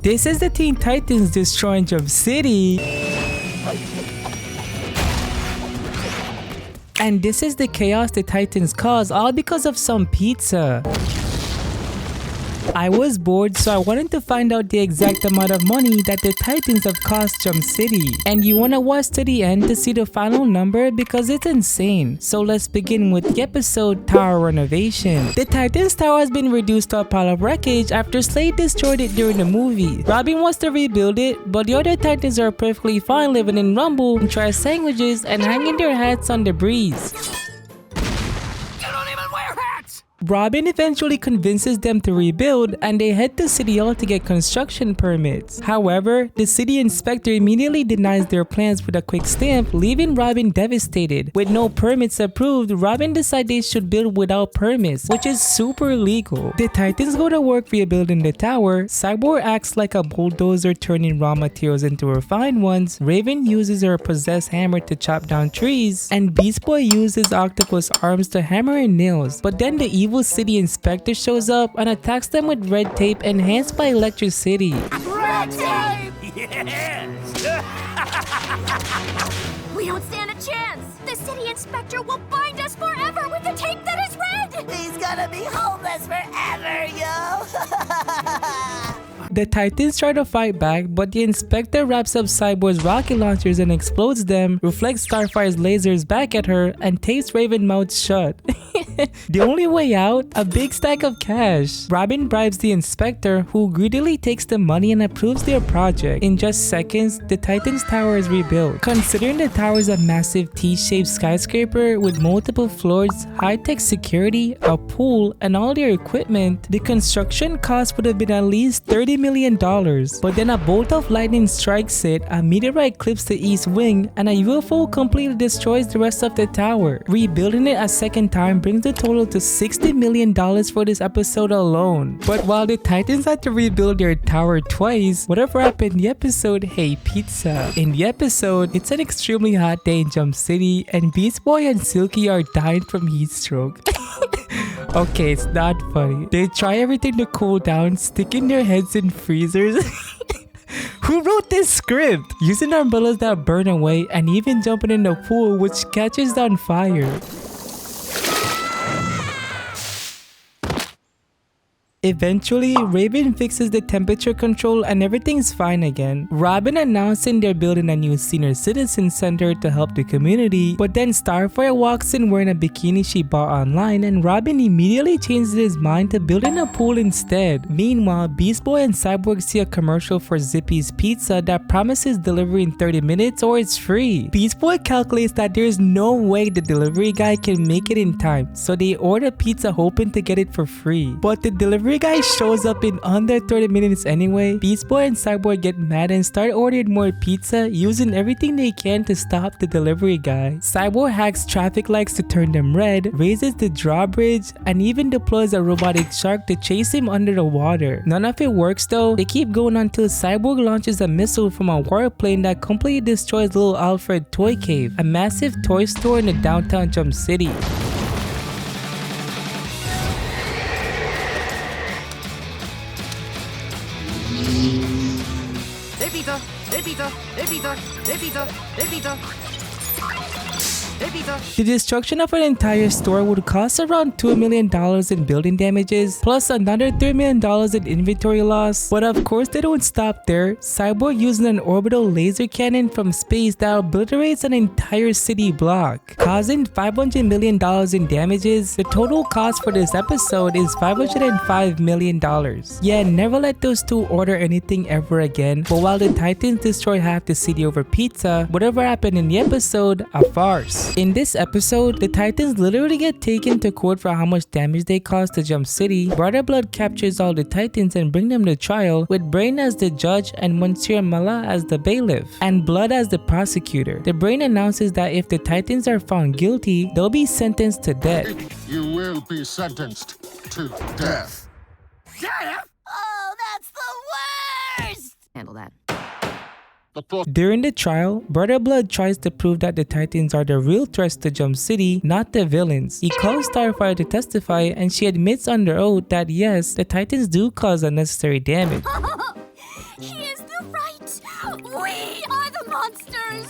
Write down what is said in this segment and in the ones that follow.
This is the Teen Titans destroying Jump City. And this is the chaos the Titans cause, all because of some pizza. I was bored, so I wanted to find out the exact amount of money that the Titans have cost Jump City. And you wanna watch to the end to see the final number because it's insane. So let's begin with the episode Tower Renovation. The Titans Tower has been reduced to a pile of wreckage after Slade destroyed it during the movie. Robin wants to rebuild it, but the other Titans are perfectly fine living in Rumble, trash sandwiches, and hanging their hats on the breeze. Robin eventually convinces them to rebuild and they head to City Hall to get construction permits. However, the city inspector immediately denies their plans with a quick stamp, leaving Robin devastated. With no permits approved, Robin decides they should build without permits, which is super illegal. The Titans go to work rebuilding the tower. Cyborg acts like a bulldozer turning raw materials into refined ones. Raven uses her possessed hammer to chop down trees, and Beast Boy uses octopus arms to hammer in nails. But then the evil city inspector shows up and attacks them with red tape enhanced by electricity. Red tape! Yes! We don't stand a chance! The city inspector will bind us forever with the tape that is red! He's gonna be homeless forever, yo! The Titans try to fight back, but the inspector wraps up Cyborg's rocket launchers and explodes them, reflects Starfire's lasers back at her, and tapes Raven's mouth shut. The only way out? A big stack of cash. Robin bribes the inspector, who greedily takes the money and approves their project. In just seconds, the Titans Tower is rebuilt. Considering the tower is a massive T-shaped skyscraper with multiple floors, high-tech security, a pool, and all their equipment, the construction cost would have been at least $30 million. But then a bolt of lightning strikes it, a meteorite clips the east wing, and a UFO completely destroys the rest of the tower. Rebuilding it a second time brings the total to $60 million for this episode alone. But while the Titans had to rebuild their tower twice, whatever happened in the episode, hey pizza. In the episode, it's an extremely hot day in Jump City, and Beast Boy and Silky are dying from heat stroke. Okay, it's not funny. They try everything to cool down, sticking their heads in freezers. Who wrote this script? Using umbrellas that burn away and even jumping in the pool which catches on fire. Eventually, Raven fixes the temperature control and everything's fine again. Robin announcing they're building a new senior citizen center to help the community, but then Starfire walks in wearing a bikini she bought online and Robin immediately changes his mind to building a pool instead. Meanwhile, Beast Boy and Cyborg see a commercial for Zippy's Pizza that promises delivery in 30 minutes or it's free. Beast Boy calculates that there's no way the delivery guy can make it in time, so they order pizza hoping to get it for free. But the delivery guy shows up in under 30 minutes anyway. Beast Boy and Cyborg get mad and start ordering more pizza, using everything they can to stop the delivery guy. Cyborg hacks traffic lights to turn them red, raises the drawbridge, and even deploys a robotic shark to chase him under the water. None of it works though. They keep going until Cyborg launches a missile from a warplane that completely destroys Little Alfred Toy Cave, a massive toy store in the downtown Jump City. The destruction of an entire store would cost around $2 million in building damages, plus another $3 million in inventory loss. But of course they don't stop there. Cyborg using an orbital laser cannon from space that obliterates an entire city block, causing $500 million in damages. The total cost for this episode is $505 million. Yeah, never let those two order anything ever again. But while the Titans destroy half the city over pizza, whatever happened in the episode, a farce. In this episode, the Titans literally get taken to court for how much damage they caused to Jump City. Brother Blood captures all the Titans and bring them to trial, with Brain as the judge and Monsieur Mala as the bailiff, and Blood as the prosecutor. The Brain announces that if the Titans are found guilty, they'll be sentenced to death. You will be sentenced to death. Death? Oh, that's the worst! Handle that. During the trial, Brother Blood tries to prove that the Titans are the real threats to Jump City, not the villains. He calls Starfire to testify and she admits under oath that yes, the Titans do cause unnecessary damage. He is the right. We are the monsters.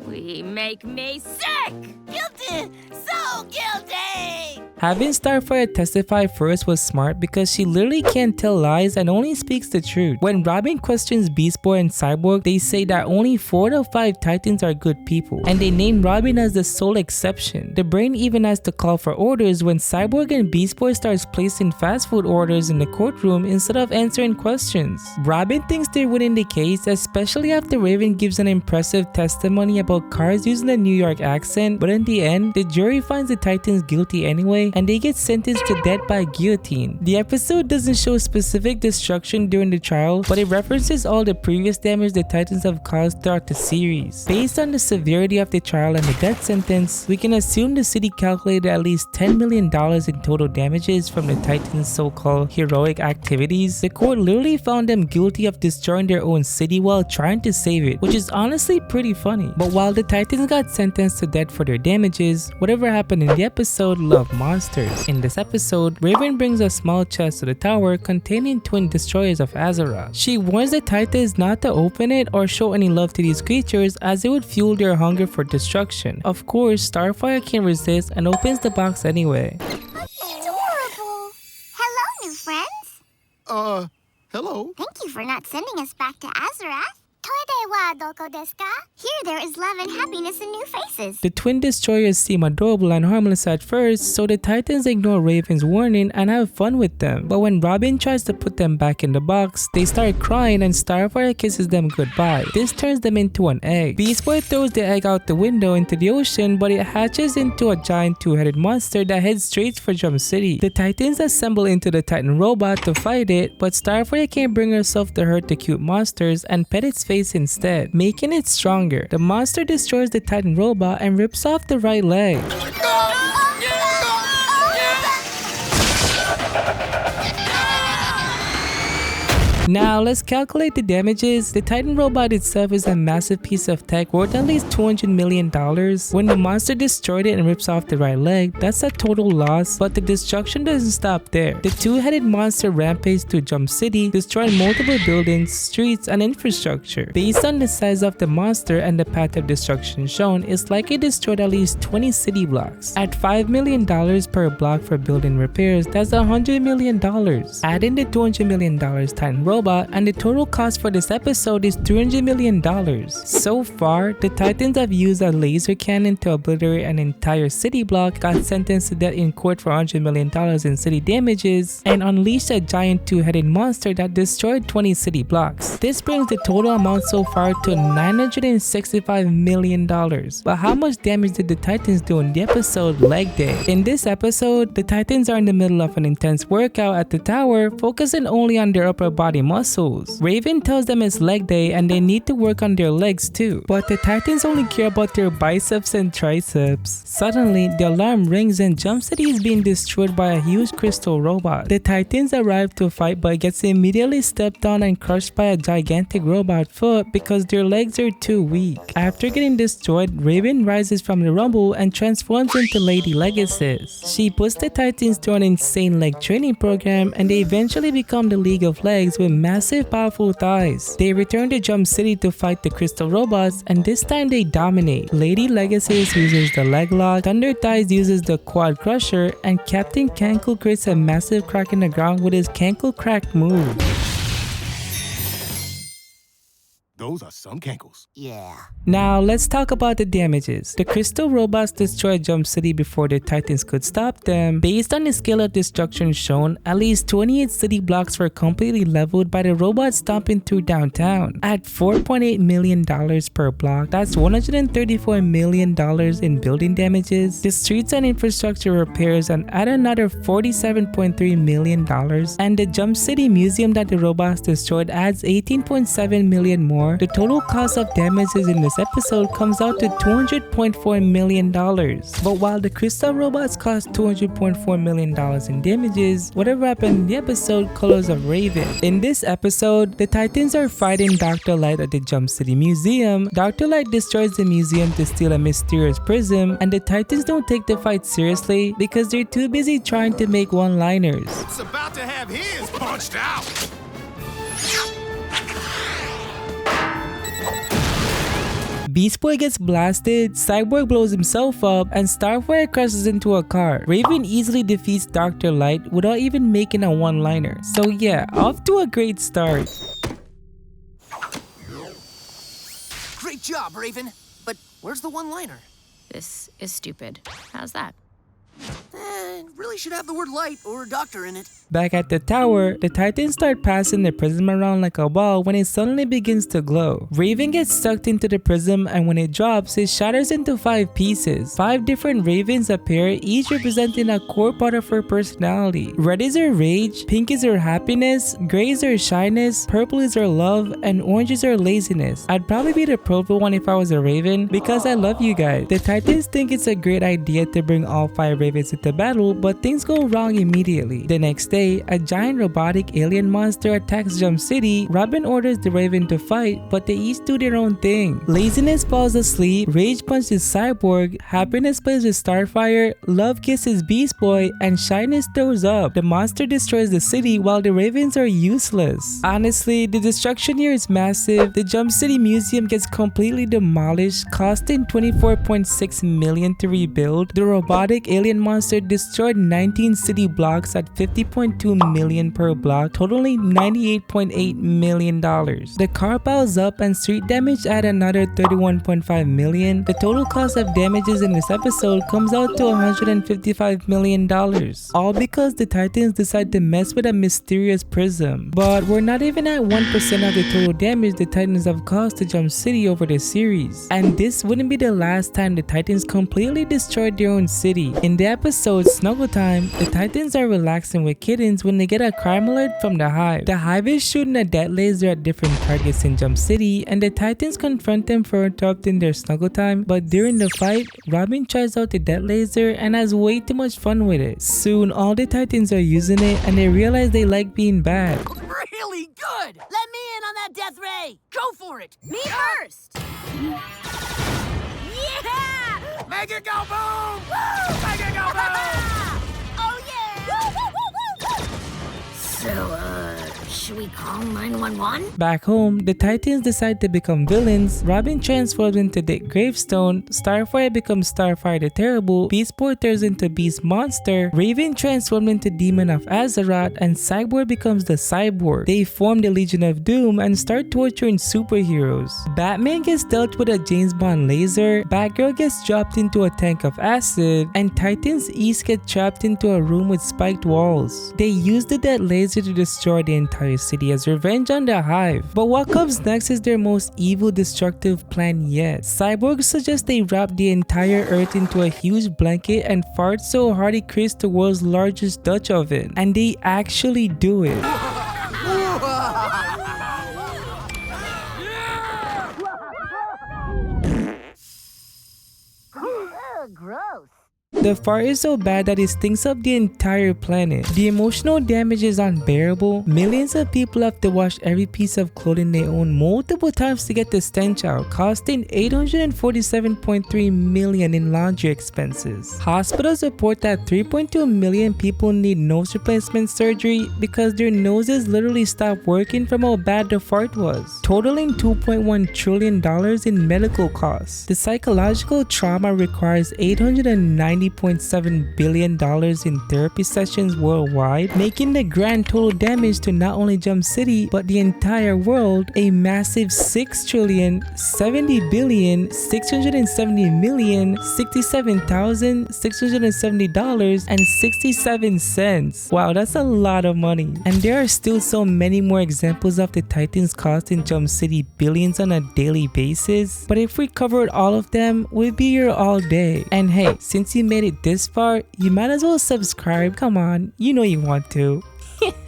We make me sick. Guilty! So guilty! Having Starfire testify first was smart because she literally can't tell lies and only speaks the truth. When Robin questions Beast Boy and Cyborg, they say that only 4 out of 5 Titans are good people, and they name Robin as the sole exception. The Brain even has to call for orders when Cyborg and Beast Boy starts placing fast food orders in the courtroom instead of answering questions. Robin thinks they're winning the case, especially after Raven gives an impressive testimony about cars using a New York accent, but in the end, the jury finds the Titans guilty anyway, and they get sentenced to death by guillotine. The episode doesn't show specific destruction during the trial, but it references all the previous damage the Titans have caused throughout the series. Based on the severity of the trial and the death sentence, we can assume the city calculated at least $10 million in total damages from the Titans' so-called heroic activities. The court literally found them guilty of destroying their own city while trying to save it, which is honestly pretty funny. But while the Titans got sentenced to death for their damages, whatever happened in the episode loved monsters. In this episode, Raven brings a small chest to the tower containing twin destroyers of Azeroth. She warns the Titans not to open it or show any love to these creatures as it would fuel their hunger for destruction. Of course, Starfire can't resist and opens the box anyway. Adorable. Hello, new friends. Hello? Thank you for not sending us back to Azeroth. Toide wa doko desu ka? Here there is love and happiness in new faces. The twin destroyers seem adorable and harmless at first, so the Titans ignore Raven's warning and have fun with them. But when Robin tries to put them back in the box, they start crying and Starfire kisses them goodbye. This turns them into an egg. Beast Boy throws the egg out the window into the ocean, but it hatches into a giant two-headed monster that heads straight for Jump City. The Titans assemble into the Titan robot to fight it, but Starfire can't bring herself to hurt the cute monsters and pet its face instead, making it stronger. The monster destroys the Titan robot and rips off the right leg. Now let's calculate the damages. The Titan robot itself is a massive piece of tech worth at least $200 million. When the monster destroyed it and rips off the right leg, that's a total loss, but the destruction doesn't stop there. The two-headed monster rampages through Jump City, destroying multiple buildings, streets, and infrastructure. Based on the size of the monster and the path of destruction shown, it's likely destroyed at least 20 city blocks. At $5 million per block for building repairs, that's $100 million. Add in the $200 million Titan robot, and the total cost for this episode is $300 million. So far, the Titans have used a laser cannon to obliterate an entire city block, got sentenced to death in court for $100 million in city damages, and unleashed a giant two-headed monster that destroyed 20 city blocks. This brings the total amount so far to $965 million. But how much damage did the Titans do in the episode Leg Day? In this episode, the Titans are in the middle of an intense workout at the tower, focusing only on their upper body muscles. Raven tells them it's leg day and they need to work on their legs too, but the Titans only care about their biceps and triceps. Suddenly, the alarm rings and Jump City is being destroyed by a huge crystal robot. The Titans arrive to fight but gets immediately stepped on and crushed by a gigantic robot foot because their legs are too weak. After getting destroyed, Raven rises from the rumble and transforms into Lady Legacy. She puts the Titans through an insane leg training program and they eventually become the League of Legs with massive powerful thighs. They return to Jump City to fight the crystal robots and this time they dominate. Lady Legacy uses the leg lock, Thunder Thighs uses the quad crusher, and Captain Cankle creates a massive crack in the ground with his Cankle crack move. Those are some cankles. Yeah. Now let's talk about the damages. The crystal robots destroyed Jump City before the Titans could stop them. Based on the scale of destruction shown, at least 28 city blocks were completely leveled by the robots stomping through downtown. At $4.8 million per block, that's $134 million in building damages. The streets and infrastructure repairs and add another $47.3 million, and the Jump City museum that the robots destroyed adds $18.7 million more. The total cost of damages in this episode comes out to $200.4 million. But while the crystal robots cost $200.4 million in damages, whatever happened in the episode Colors of Raven. In this episode, the Titans are fighting Dr. Light at the Jump City Museum. Dr. Light destroys the museum to steal a mysterious prism, and the Titans don't take the fight seriously because they're too busy trying to make one-liners. It's about to have his punched out. Beast Boy gets blasted, Cyborg blows himself up, and Starfire crashes into a car. Raven easily defeats Dr. Light without even making a one-liner. So yeah, off to a great start. Great job, Raven. But where's the one-liner? This is stupid. How's that? Really should have the word light or doctor in it. Back at the tower, the Titans start passing the prism around like a ball when it suddenly begins to glow. Raven gets sucked into the prism, and when it drops, it shatters into 5 pieces. 5 different Ravens appear, each representing a core part of her personality. Red is her rage, pink is her happiness, gray is her shyness, purple is her love, and orange is her laziness. I'd probably be the purple one if I was a Raven, because I love you guys. The Titans think it's a great idea to bring all 5 Ravens into battle, but things go wrong immediately. The next day, a giant robotic alien monster attacks Jump City. Robin orders the Raven to fight, but they each do their own thing. Laziness falls asleep, Rage punches Cyborg, Happiness plays with Starfire, Love kisses Beast Boy, and Shyness throws up. The monster destroys the city while the Ravens are useless. Honestly, the destruction here is massive. The Jump City Museum gets completely demolished, costing $24.6 million to rebuild. The robotic alien monster destroyed 19 city blocks at $50.2 million per block, totaling $98.8 million. The car piles up and street damage at another $31.5 million. The total cost of damages in this episode comes out to $155 million. All because the Titans decide to mess with a mysterious prism. But we're not even at 1% of the total damage the Titans have caused to Jump City over the series. And this wouldn't be the last time the Titans completely destroyed their own city. In the episode Snuggle Time, the Titans are relaxing with kittens when they get a crime alert from the Hive. The Hive is shooting a death laser at different targets in Jump City, and the Titans confront them for interrupting their Snuggle Time. But during the fight, Robin tries out the death laser and has way too much fun with it. Soon, all the Titans are using it, and they realize they like being bad. Really good! Let me in on that death ray. Go for it! Me first. Yeah! Make it go boom! Woo! Make it go boom! Oh yeah! Woo, woo, woo, woo, woo. So, should we call 911? Back home, the Titans decide to become villains. Robin transforms into Dick Gravestone, Starfire becomes Starfire the Terrible, Beast Boy turns into Beast Monster, Raven transforms into Demon of Azeroth, and Cyborg becomes the Cyborg. They form the Legion of Doom and start torturing superheroes. Batman gets dealt with a James Bond laser, Batgirl gets dropped into a tank of acid, and Titans East get trapped into a room with spiked walls. They use the dead laser to destroy the entire city as revenge on the Hive. But what comes next is their most evil, destructive plan yet. Cyborg suggests they wrap the entire earth into a huge blanket and fart so hard it creates the world's largest Dutch oven. And they actually do it. Gross. The fart is so bad that it stinks up the entire planet. The emotional damage is unbearable. Millions of people have to wash every piece of clothing they own multiple times to get the stench out, costing $847.3 million in laundry expenses. Hospitals report that 3.2 million people need nose replacement surgery because their noses literally stopped working from how bad the fart was, totaling $2.1 trillion in medical costs. The psychological trauma requires $890.7 billion in therapy sessions worldwide, making the grand total damage to not only Jump City but the entire world a massive $6,070,670,067,670.67. Wow, that's a lot of money. And there are still so many more examples of the Titans costing Jump City billions on a daily basis. But if we covered all of them, we'd be here all day. And hey, since you made it this far, you might as well subscribe. Come on, you know you want to.